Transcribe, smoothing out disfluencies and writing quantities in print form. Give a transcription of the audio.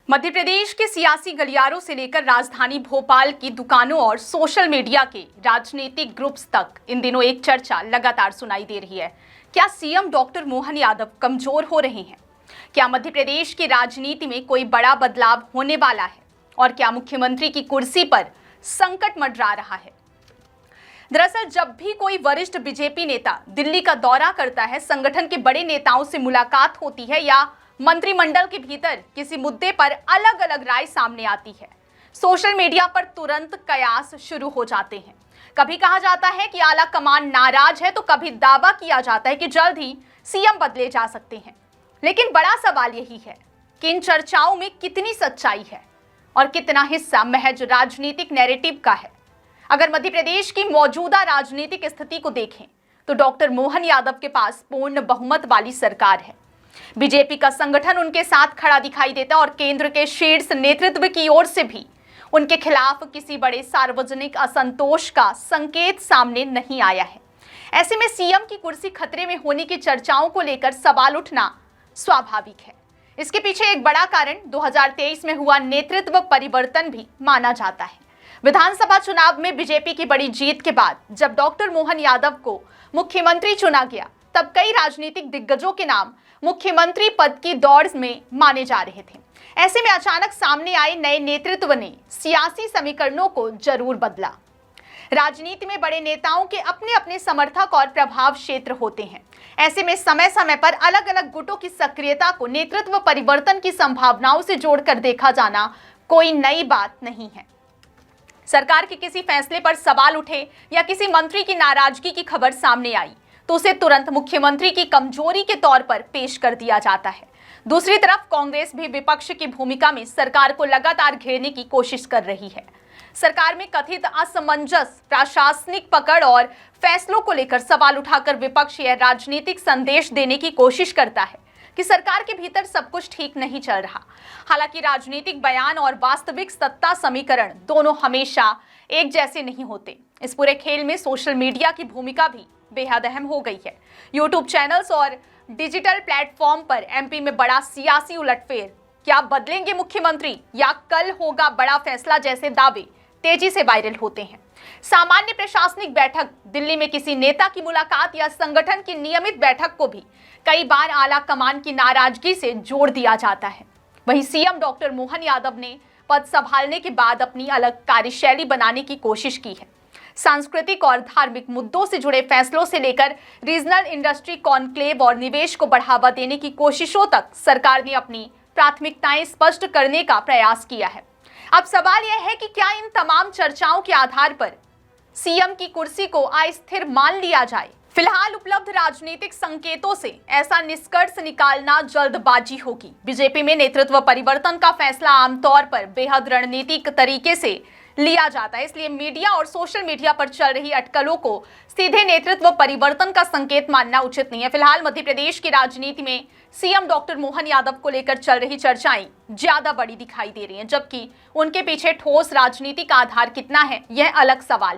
मध्य प्रदेश के सियासी गलियारों से लेकर राजधानी भोपाल की दुकानों और सोशल मीडिया के राजनीतिक ग्रुप्स तक इन दिनों एक चर्चा लगातार सुनाई दे रही है। क्या सीएम डॉक्टर मोहन यादव कमजोर हो रहे हैं? क्या मध्य प्रदेश की राजनीति में कोई बड़ा बदलाव होने वाला है? और क्या मुख्यमंत्री की कुर्सी पर संकट मंडरा रहा है? दरअसल जब भी कोई वरिष्ठ बीजेपी नेता दिल्ली का दौरा करता है, संगठन के बड़े नेताओं से मुलाकात होती है या मंत्रिमंडल के भीतर किसी मुद्दे पर अलग अलग राय सामने आती है, सोशल मीडिया पर तुरंत कयास शुरू हो जाते हैं। कभी कहा जाता है कि आला कमान नाराज है, तो कभी दावा किया जाता है कि जल्द ही सीएम बदले जा सकते हैं। लेकिन बड़ा सवाल यही है कि इन चर्चाओं में कितनी सच्चाई है और कितना हिस्सा महज राजनीतिक नैरेटिव का है। अगर मध्य प्रदेश की मौजूदा राजनीतिक स्थिति को देखें तो डॉक्टर मोहन यादव के पास पूर्ण बहुमत वाली सरकार है। बीजेपी का संगठन उनके साथ खड़ा दिखाई देता है और केंद्र के शीर्ष नेतृत्व की ओर से भी उनके खिलाफ किसी बड़े सार्वजनिक असंतोष का संकेत सामने नहीं आया है। ऐसे में सीएम की कुर्सी खतरे में होने की चर्चाओं को लेकर सवाल उठना स्वाभाविक है। इसके पीछे एक बड़ा कारण 2023 में हुआ नेतृत्व परिवर्तन भी माना जाता है। विधानसभा चुनाव में बीजेपी की बड़ी जीत के बाद जब डॉक्टर मोहन यादव को मुख्यमंत्री चुना गया, तब कई राजनीतिक दिग्गजों के नाम मुख्यमंत्री पद की दौड़ में माने जा रहे थे। ऐसे में अचानक सामने आए नए नेतृत्व ने सियासी समीकरणों को जरूर बदला। राजनीति में बड़े नेताओं के अपने अपने समर्थक और प्रभाव क्षेत्र होते हैं। ऐसे में समय समय पर अलग अलग गुटों की सक्रियता को नेतृत्व परिवर्तन की संभावनाओं से जोड़कर देखा जाना कोई नई बात नहीं है। सरकार के किसी फैसले पर सवाल उठे या किसी मंत्री की नाराजगी की खबर सामने आई तो उसे तुरंत मुख्यमंत्री की कमजोरी के तौर पर पेश कर दिया जाता है। दूसरी तरफ कांग्रेस भी विपक्ष की भूमिका में सरकार को लगातार घेरने की कोशिश कर रही है। सरकार में कथित असमंजस, प्रशासनिक पकड़ और फैसलों को लेकर सवाल उठाकर विपक्ष यह राजनीतिक संदेश देने की कोशिश करता है कि सरकार के भीतर सब कुछ ठीक नहीं चल रहा। हालांकि राजनीतिक बयान और वास्तविक सत्ता समीकरण दोनों हमेशा एक जैसे नहीं होते। इस पूरे खेल में सोशल मीडिया की भूमिका भी बेहद अहम हो गई है। यूट्यूब चैनल्स और डिजिटल प्लेटफॉर्म पर एमपी में बड़ा सियासी उलटफेर, क्या बदलेंगे मुख्यमंत्री या कल होगा बड़ा फैसला जैसे दावे तेजी से वायरल होते हैं। सामान्य प्रशासनिक बैठक, दिल्ली में किसी नेता की मुलाकात या संगठन की नियमित बैठक को भी कई बार आला कमान की नाराजगी से जोड़ दिया जाता है। वहीं सीएम डॉक्टर मोहन यादव ने पद संभालने के बाद अपनी अलग कार्यशैली बनाने की कोशिश की है। सांस्कृतिक और धार्मिक मुद्दों से जुड़े फैसलों से लेकर रीजनल इंडस्ट्री कॉन्क्लेव और निवेश को बढ़ावा देने की कोशिशों तक सरकार ने अपनी प्राथमिकताएं स्पष्ट करने का प्रयास किया है। अब सवाल यह है कि क्या इन तमाम चर्चाओं के आधार पर सीएम की कुर्सी को अस्थिर मान लिया जाए? फिलहाल उपलब्ध राजनीतिक संकेतों से ऐसा निष्कर्ष निकालना जल्दबाजी होगी। बीजेपी में नेतृत्व परिवर्तन का फैसला आमतौर पर बेहद रणनीतिक तरीके से लिया जाता है, इसलिए मीडिया और सोशल मीडिया पर चल रही अटकलों को सीधे नेतृत्व परिवर्तन का संकेत मानना उचित नहीं है। फिलहाल मध्य प्रदेश की राजनीति में सीएम डॉक्टर मोहन यादव को लेकर चल रही चर्चाएं ज्यादा बड़ी दिखाई दे रही हैं, जबकि उनके पीछे ठोस राजनीतिक आधार कितना है, यह अलग सवाल है।